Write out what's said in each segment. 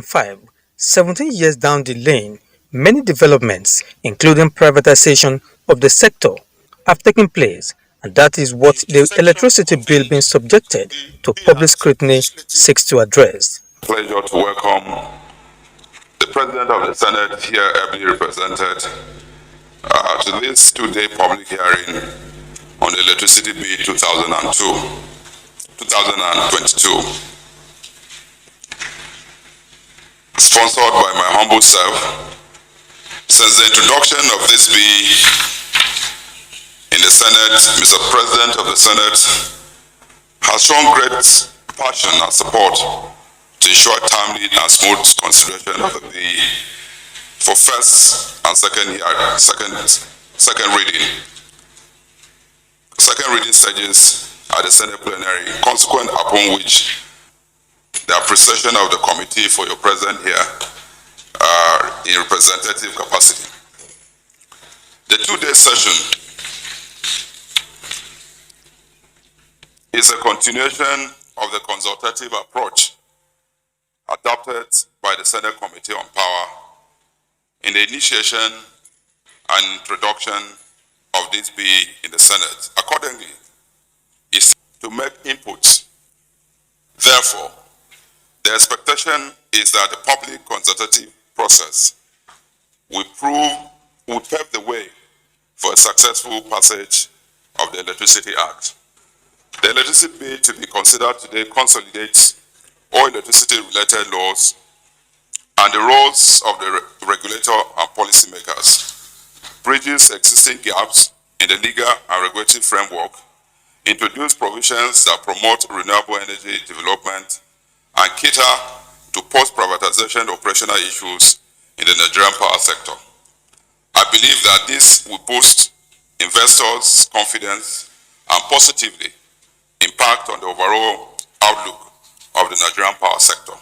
2005, 17 years down the lane, many developments, including privatization of the sector, have taken place, and that is what the electricity bill being subjected to public scrutiny seeks to address. Pleasure to welcome the President of the Senate, here ably represented, to this two-day public hearing on the Electricity Bill 2022, sponsored by my humble self. Since the introduction of this bill in the Senate, Mr. President of the Senate has shown great passion and support to ensure timely and smooth consideration of the bill for first and second reading. Second reading stages at the Senate plenary, consequent upon which the appreciation of the committee for your presence here in representative capacity. The two-day session is a continuation of the consultative approach adopted by the Senate Committee on Power in the initiation and introduction of this bill in the Senate. Accordingly, is to make inputs. Therefore, the expectation is that the public consultative process will pave the way for a successful passage of the Electricity Act. The electricity bill to be considered today consolidates all electricity-related laws and the roles of the regulator and policymakers, bridges existing gaps in the legal and regulatory framework, introduce provisions that promote renewable energy development, and cater to post-privatization operational issues in the Nigerian power sector. I believe that this will boost investors' confidence and positively impact on the overall outlook of the Nigerian power sector.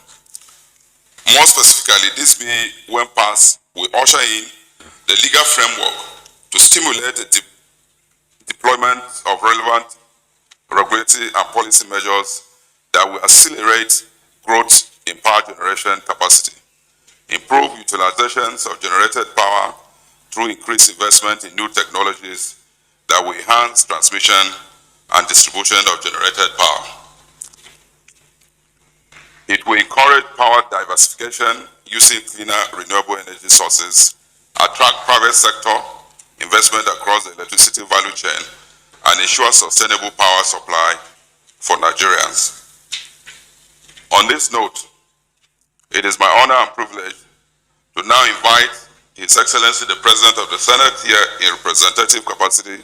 More specifically, this bill, when passed, will usher in the legal framework to stimulate the deployment of relevant regulatory and policy measures that will accelerate growth in power generation capacity, improve utilizations of generated power through increased investment in new technologies that will enhance transmission and distribution of generated power. It will encourage power diversification using cleaner renewable energy sources, attract private sector investment across the electricity value chain, and ensure sustainable power supply for Nigerians. On this note, it is my honor and privilege to now invite His Excellency the President of the Senate here in representative capacity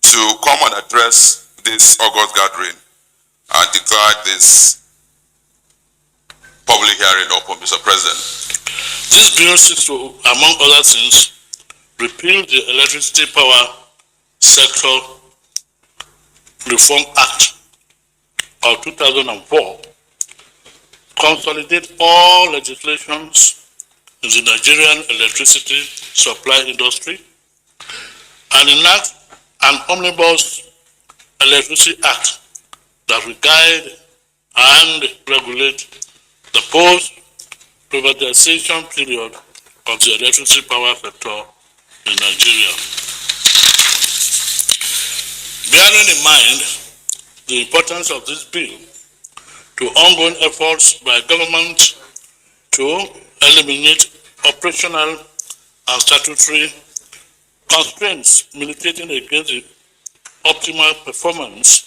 to come and address this August gathering and declare this public hearing open, Mr. President. This bill seeks to, among other things, repeal the Electricity Power Sector Reform Act of 2004, consolidate all legislations in the Nigerian electricity supply industry, and enact an omnibus electricity act that will guide and regulate the post-privatization period of the electricity power sector in Nigeria. Bearing in mind the importance of this bill to ongoing efforts by government to eliminate operational and statutory constraints militating against the optimal performance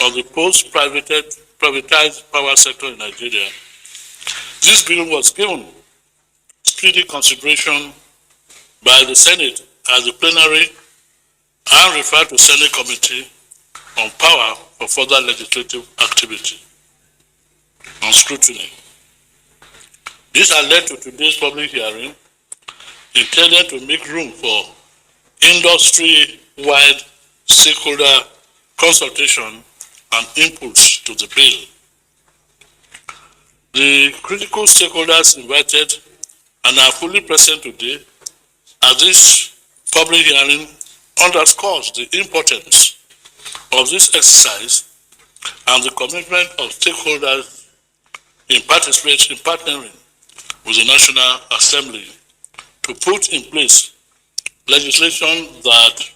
of the post-privatized power sector in Nigeria, this bill was given speedy consideration by the Senate as the plenary and referred to Senate Committee on Power for further legislative activity and scrutiny. This has led to today's public hearing, intended to make room for industry-wide stakeholder consultation and inputs to the bill. The critical stakeholders invited and are fully present today at this public hearing underscores the importance of this exercise and the commitment of stakeholders in partnering with the National Assembly to put in place legislation that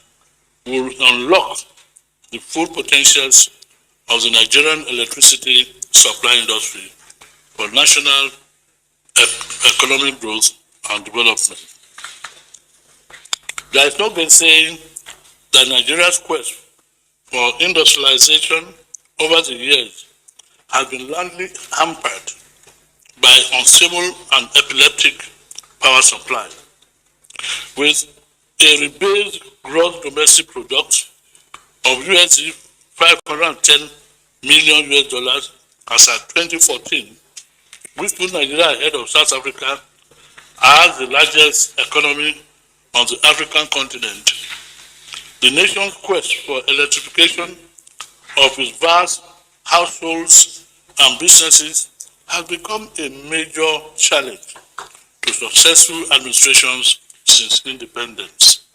will unlock the full potentials of the Nigerian electricity supply industry for national economic growth and development. There is no gainsaying that Nigeria's quest for industrialization over the years has been largely hampered by unstable and epileptic power supply, with a rebased gross domestic product of USD 510 million US dollars as at 2014, which put Nigeria ahead of South Africa as the largest economy on the African continent. The nation's quest for electrification of its vast households and businesses has become a major challenge to successful administrations since independence.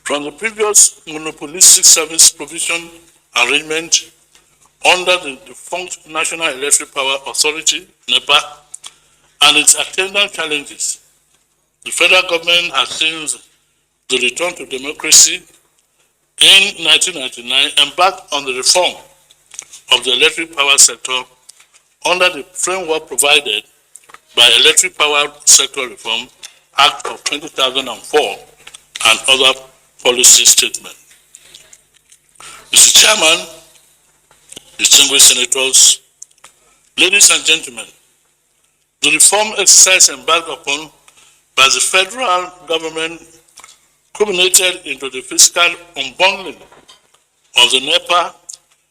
From the previous monopolistic service provision arrangement under the defunct National Electric Power Authority, NEPA, and its attendant challenges, the federal government has since the return to democracy in 1999 embarked on the reform of the electric power sector under the framework provided by Electric Power Sector Reform Act of 2004 and other policy statements. Mr. Chairman, distinguished senators, ladies and gentlemen, the reform exercise embarked upon by the federal government culminated into the fiscal unbundling of the NEPA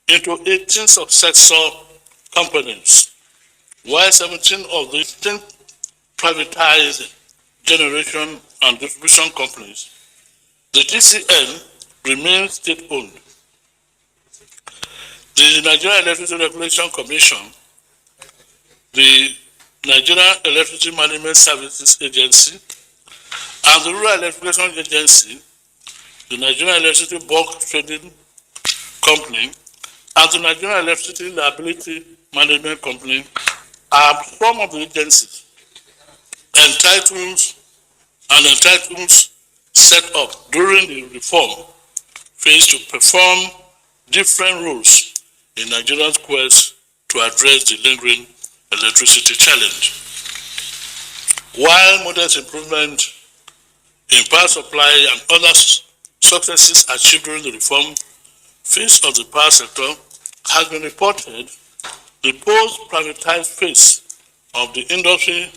into 18 successor companies, while 17 of the 10 privatized generation and distribution companies. The GCN remains state-owned. The Nigerian Electricity Regulation Commission, the Nigerian Electricity Management Services Agency, and the Rural Electrification Agency, the Nigerian Electricity Bulk Trading Company, and the Nigerian Electricity Liability Management Company are some of the agencies entitled set up during the reform phase to perform different roles in Nigeria's quest to address the lingering electricity challenge. While modest improvement in power supply and other successes achieved during the reform phase of the power sector has been reported, the post-privatized phase of the industry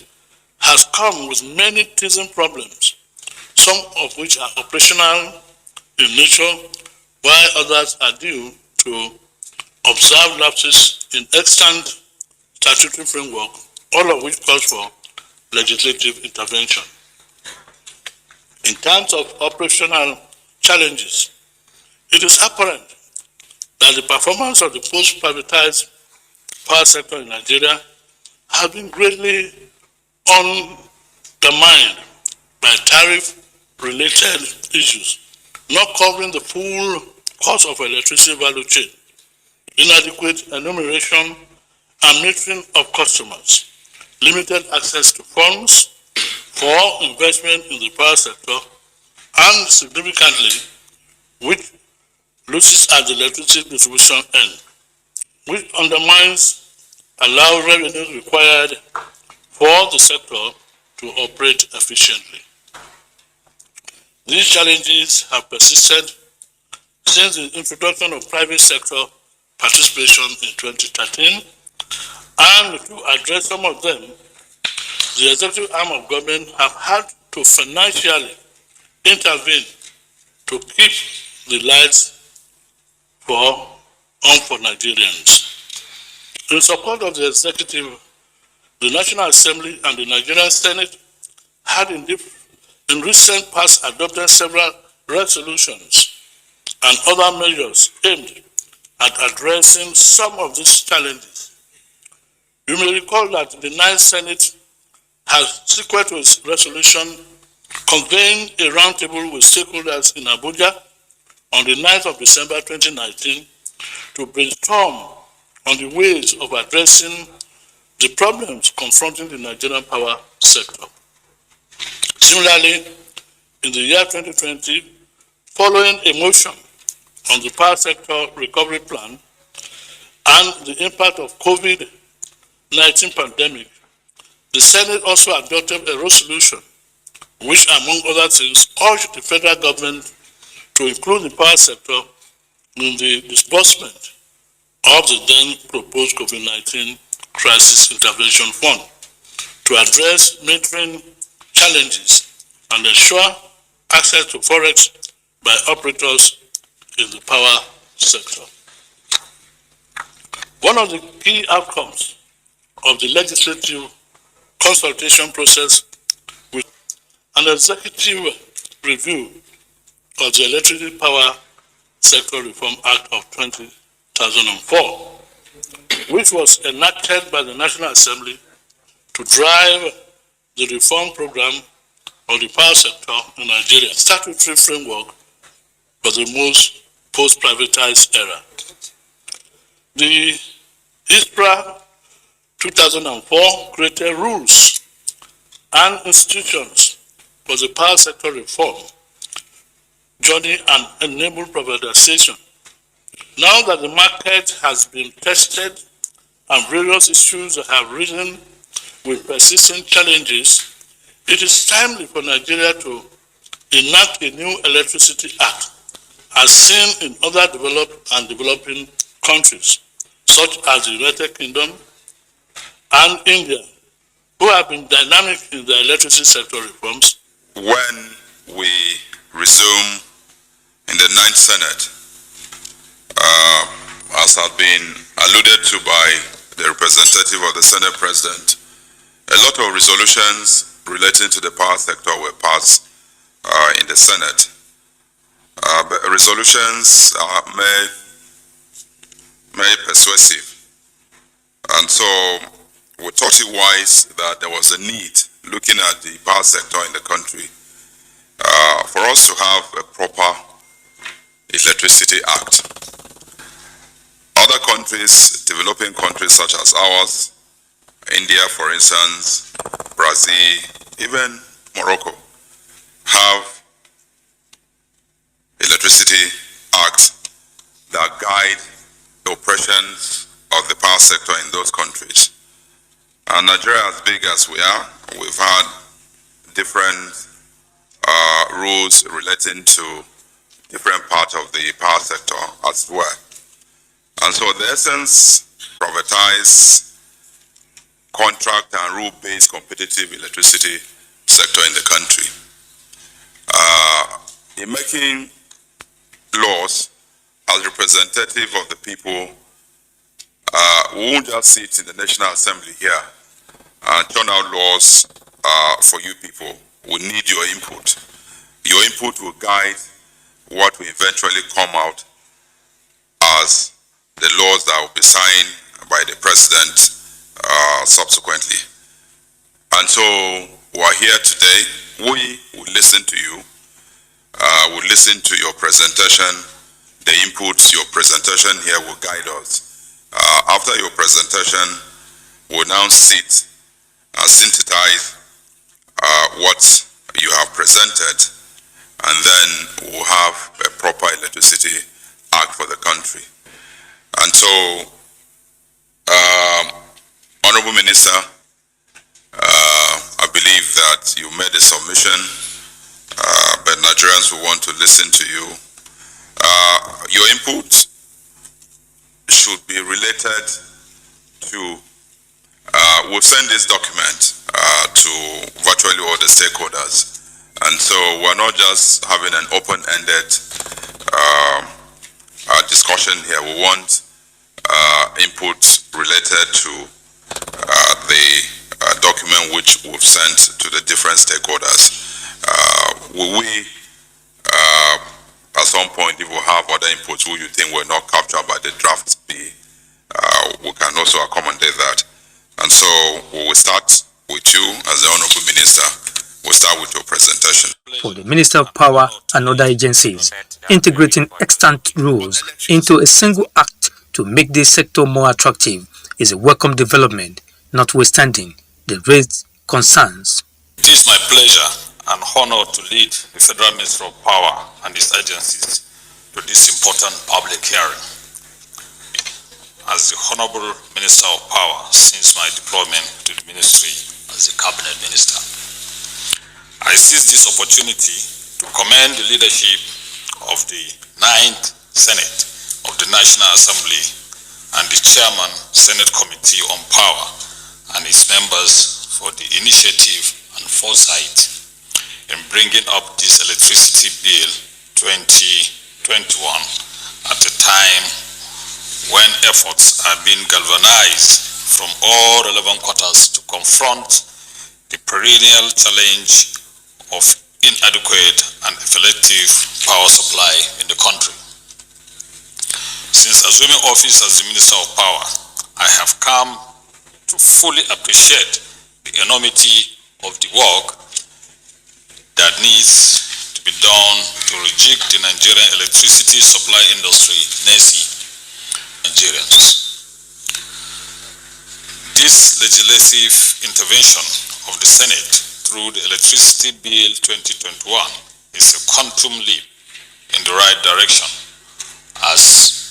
has come with many teething problems, some of which are operational in nature, while others are due to observed lapses in extant statutory framework, all of which calls for legislative intervention. In terms of operational challenges, it is apparent that the performance of the post-privatized power sector in Nigeria has been greatly undermined by tariff-related issues, not covering the full cost of electricity value chain, inadequate enumeration and metering of customers, limited access to funds for investment in the power sector, and significantly, which losses at the electricity distribution end, which undermines allowed revenues required for the sector to operate efficiently. These challenges have persisted since the introduction of private sector participation in 2013, and to address some of them, the executive arm of government have had to financially intervene to keep the lights on for Nigerians. In support of the executive, the National Assembly and the Nigerian Senate had in recent past adopted several resolutions and other measures aimed at addressing some of these challenges. You may recall that the Ninth Senate has, sequent to its resolution, convened a roundtable with stakeholders in Abuja on the 9th of December 2019 to brainstorm on the ways of addressing the problems confronting the Nigerian power sector. Similarly, in the year 2020, following a motion on the power sector recovery plan and the impact of COVID-19 pandemic, the Senate also adopted a resolution which, among other things, urged the federal government to include the power sector in the disbursement of the then proposed COVID-19 Crisis Intervention Fund to address metering challenges and ensure access to forex by operators in the power sector. One of the key outcomes of the legislative consultation process with an executive review of the Electricity Power Sector Reform Act of 2004, which was enacted by the National Assembly to drive the reform program of the power sector in Nigeria, statutory framework for the most post-privatized era. The ISPRA 2004 created rules and institutions for the power sector reform journey and enable privatization. Now that the market has been tested and various issues have risen with persistent challenges, it is timely for Nigeria to enact a new electricity act, as seen in other developed and developing countries, such as the United Kingdom and India, who have been dynamic in their electricity sector reforms. When we resume in the Ninth Senate, as has been alluded to by the representative of the Senate President, a lot of resolutions relating to the power sector were passed in the Senate. But resolutions are made persuasive. And so we thought it wise that there was a need, looking at the power sector in the country, for us to have a proper Electricity Act. Other countries, developing countries such as ours, India for instance, Brazil, even Morocco, have Electricity Acts that guide the operations of the power sector in those countries. And Nigeria, as big as we are, we've had different rules relating to different parts of the power sector as well. And so the essence, privatize, contract and rule-based competitive electricity sector in the country. In making laws, as representative of the people, we won't just sit in the National Assembly here and turn out laws for you people. We need your input. Your input will guide what will eventually come out as the laws that will be signed by the President subsequently. And so we are here today. We will listen to you. We'll listen to your presentation, the inputs. Your presentation here will guide us. After your presentation, we'll now sit and synthesize what you have presented, and then we'll have a proper Electricity Act for the country. And so, Honorable Minister, I believe that you made a submission, but Nigerians will want to listen to you. Your input should be related to, we'll send this document to virtually all the stakeholders. And so we're not just having an open-ended discussion here. We want input related to the document which we've sent to the different stakeholders. Will we, at some point, if we have other inputs who you think were not captured by the draft B, we can also accommodate that. And so we will start with you as the Honorable Minister. We'll start with your presentation. For the Minister of Power and other agencies, integrating extant rules into a single act to make this sector more attractive is a welcome development. notwithstanding the raised concerns. It is my pleasure and honor to lead the Federal Ministry of Power and its agencies to this important public hearing. As the Honorable Minister of Power since my deployment to the ministry as the Cabinet Minister, I seize this opportunity to commend the leadership of the 9th Senate of the National Assembly and the Chairman, Senate Committee on Power and its members for the initiative and foresight in bringing up this Electricity Bill 2021 at a time when efforts are being galvanized from all relevant quarters to confront the perennial challenge of inadequate and effective power supply in the country. Since assuming office as the Minister of Power, I have come to fully appreciate the enormity of the work that needs to be done to rejig the Nigerian electricity supply industry, NESI, Nigerians. This legislative intervention of the Senate through the Electricity Bill 2021 is a quantum leap in the right direction as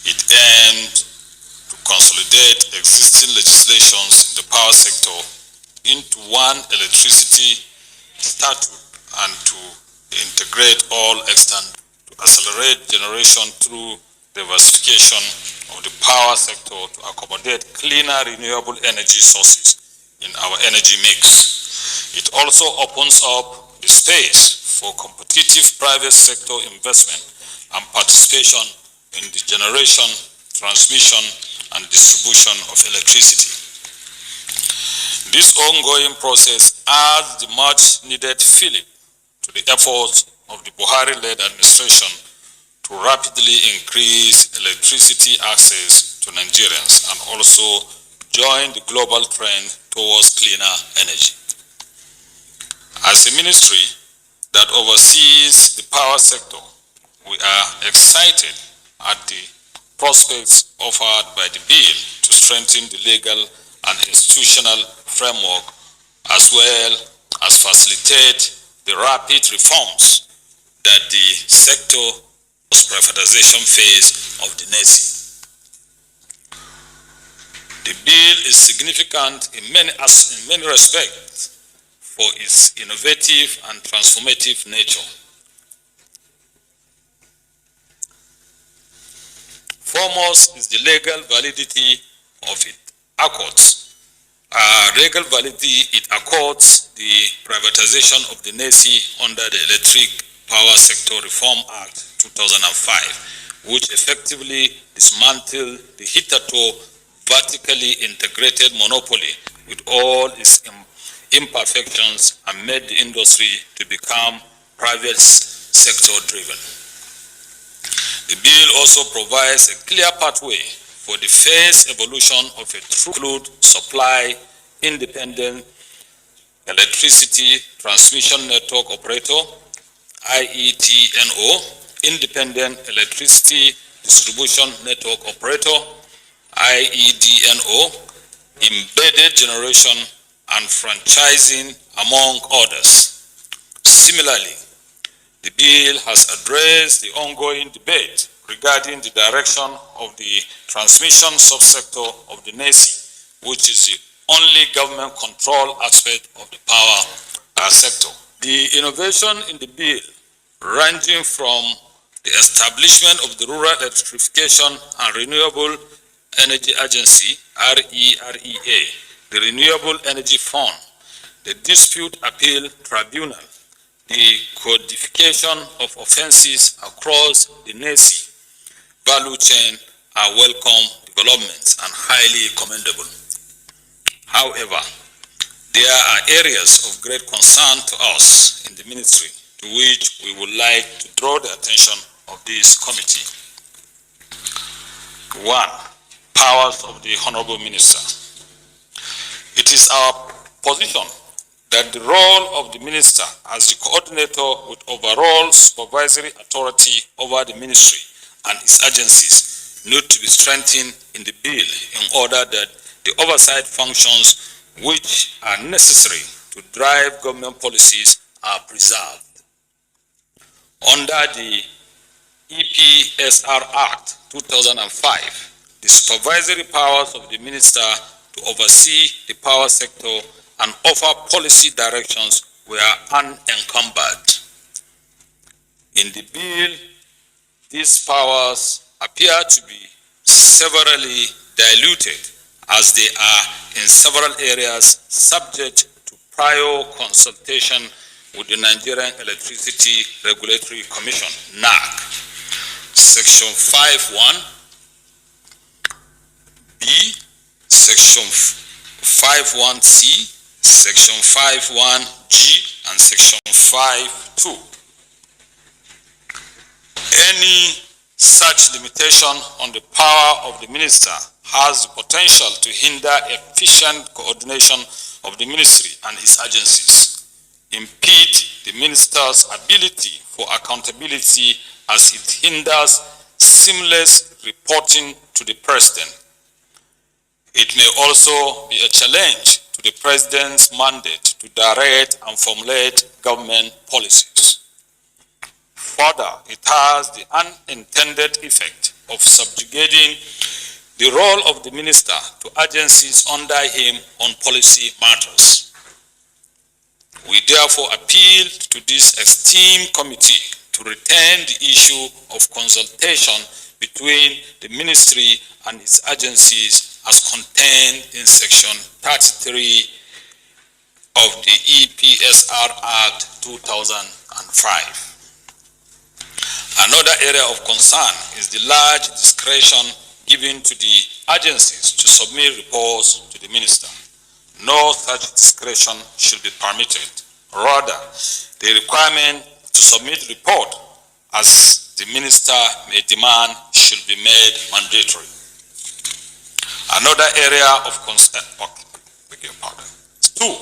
it aimed to consolidate existing legislations in the power sector into one electricity statute and to integrate all extant to accelerate generation through diversification of the power sector to accommodate cleaner renewable energy sources in our energy mix. It also opens up the space for competitive private sector investment and participation in the generation, transmission, and distribution of electricity. This ongoing process adds the much needed fillip to the efforts of the Buhari-led administration to rapidly increase electricity access to Nigerians and also join the global trend towards cleaner energy. As a ministry that oversees the power sector, we are excited at the prospects offered by the bill to strengthen the legal and institutional framework as well as facilitate the rapid reforms that the sector privatization phase of the NESI. The bill is significant in many respects for its innovative and transformative nature. Foremost is the legal validity of it accords. Legal validity it accords the privatization of the NESI under the Electric Power Sector Reform Act 2005, which effectively dismantled the hitherto vertically integrated monopoly with all its imperfections and made the industry to become private sector driven. The bill also provides a clear pathway for the phased evolution of a true supply independent electricity transmission network operator, IETNO, Independent Electricity Distribution Network Operator, IEDNO, embedded generation and franchising, among others. Similarly, the bill has addressed the ongoing debate regarding the direction of the transmission subsector of the NESI, which is the only government control aspect of the power sector. The innovation in the bill, ranging from the establishment of the Rural Electrification and Renewable Energy Agency, REREA, the Renewable Energy Fund, the Dispute Appeal Tribunal, the codification of offenses across the NESI value chain are welcome developments and highly commendable. However, there are areas of great concern to us in the ministry to which we would like to draw the attention of this committee. 1. Powers of the Honorable Minister. It is our position that the role of the Minister as the coordinator with overall supervisory authority over the ministry and its agencies need to be strengthened in the bill in order that the oversight functions which are necessary to drive government policies are preserved. Under the EPSR Act 2005, the supervisory powers of the minister to oversee the power sector and offer policy directions were unencumbered. In the bill, these powers appear to be severely diluted as they are in several areas subject to prior consultation with the Nigerian Electricity Regulatory Commission, NAC. Section 5.1 B, Section 5.1 C, Section 5.1 G, and Section 5.2. Any such limitation on the power of the minister has the potential to hinder efficient coordination of the ministry and its agencies, impede the minister's ability for accountability as it hinders seamless reporting to the president. It may also be a challenge to the president's mandate to direct and formulate government policies. Further, it has the unintended effect of subjugating the role of the minister to agencies under him on policy matters. We therefore appeal to this esteemed committee to retain the issue of consultation between the ministry and its agencies as contained in Section 33 of the EPSR Act 2005. Another area of concern is the large discretion given to the agencies to submit reports to the minister. No such discretion should be permitted. Rather, the requirement to submit report as the minister may demand should be made mandatory. Another area of concern, two,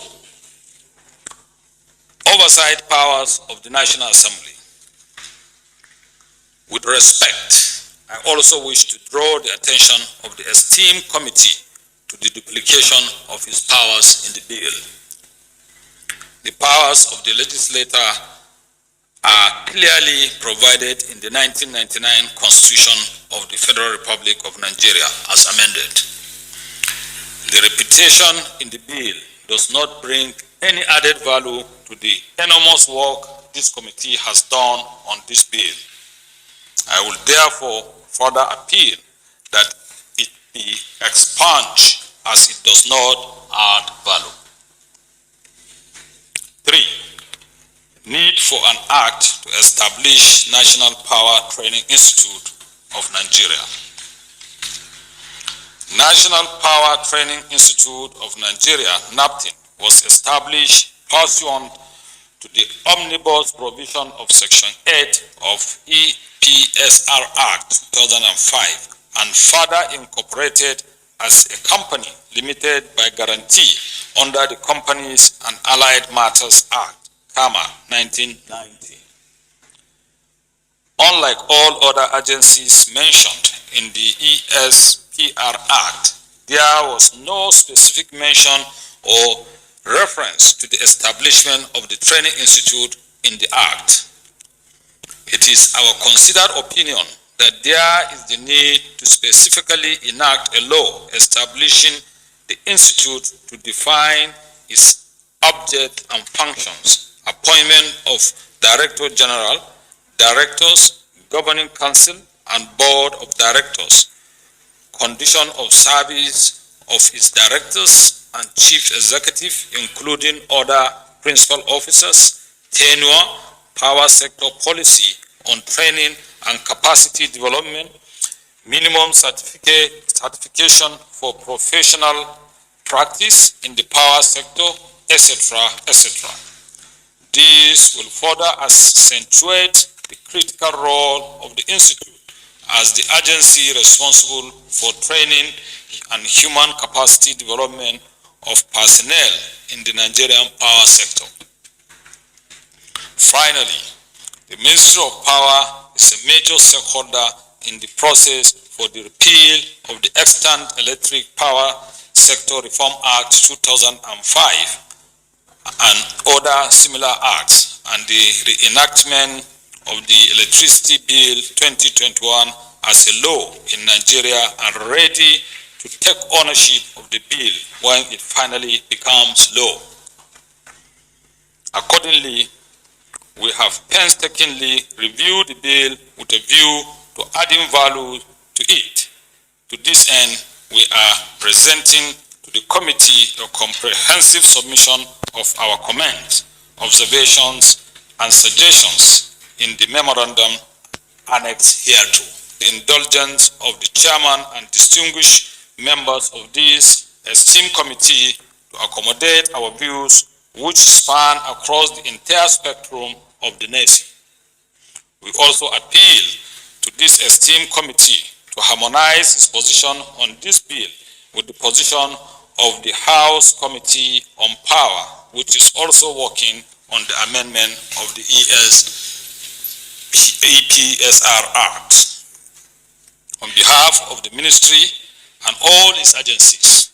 oversight powers of the National Assembly. With respect, I also wish to draw the attention of the esteemed committee to the duplication of its powers in the bill. The powers of the legislator are clearly provided in the 1999 Constitution of the Federal Republic of Nigeria as amended. The repetition in the bill does not bring any added value to the enormous work this committee has done on this bill. I will therefore further appeal that it be expunged as it does not add value. 3. Need for an act to establish National Power Training Institute of Nigeria. National Power Training Institute of Nigeria, NAPTIN, was established pursuant to the omnibus provision of Section 8 of EPSR Act 2005 and further incorporated as a company limited by guarantee under the Companies and Allied Matters Act, CAMA, 1990. Unlike all other agencies mentioned in the ESPR Act, there was no specific mention or reference to the establishment of the training institute in the Act. It is our considered opinion that there is the need to specifically enact a law establishing the institute to define its object and functions, appointment of Director General, Directors, Governing Council, and Board of Directors, condition of service of its directors and chief executive, including other principal officers, tenure, power sector policy on training and capacity development, minimum certification for professional practice in the power sector, etc., etc. This will further accentuate the critical role of the institute as the agency responsible for training and human capacity development of personnel in the Nigerian power sector. Finally, the Ministry of Power is a major stakeholder in the process for the repeal of the Extant Electric Power Sector Reform Act 2005 and other similar acts, and the reenactment of the Electricity Bill 2021 as a law in Nigeria, and ready to take ownership of the bill when it finally becomes law. Accordingly, we have painstakingly reviewed the bill with a view to adding value to it. To this end, we are presenting to the committee a comprehensive submission of our comments, observations, and suggestions in the memorandum annexed hereto. The indulgence of the chairman and distinguished members of this esteemed committee to accommodate our views, which span across the entire spectrum of the nation. We also appeal to this esteemed committee to harmonize its position on this bill with the position of the House Committee on Power, which is also working on the amendment of the EPSR Act. On behalf of the Ministry and all its agencies,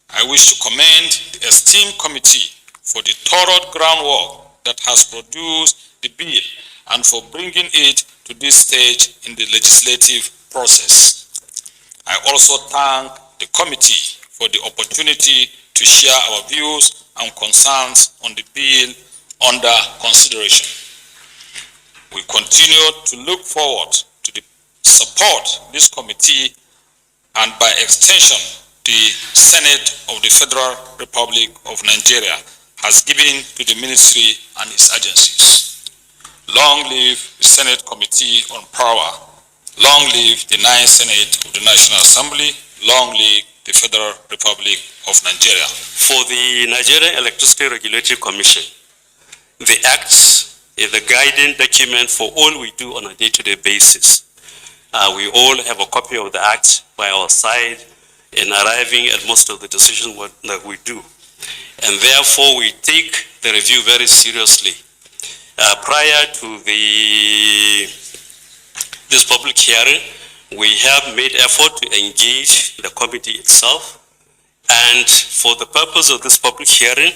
I wish to commend the esteemed committee for the thorough groundwork that has produced the bill and for bringing it to this stage in the legislative process. I also thank the committee for the opportunity to share our views and concerns on the bill under consideration. We continue to look forward to the support this committee and by extension the Senate of the Federal Republic of Nigeria has given to the ministry and its agencies. Long live the Senate Committee on Power. Long live the 9th Senate of the National Assembly. Long live the Federal Republic of Nigeria. For the Nigerian Electricity Regulatory Commission, the Act is the guiding document for all we do on a day-to-day basis. We all have a copy of the Act by our side in arriving at most of the decisions that we do. And therefore, we take the review very seriously. Prior to this public hearing, we have made effort to engage the committee itself. And for the purpose of this public hearing,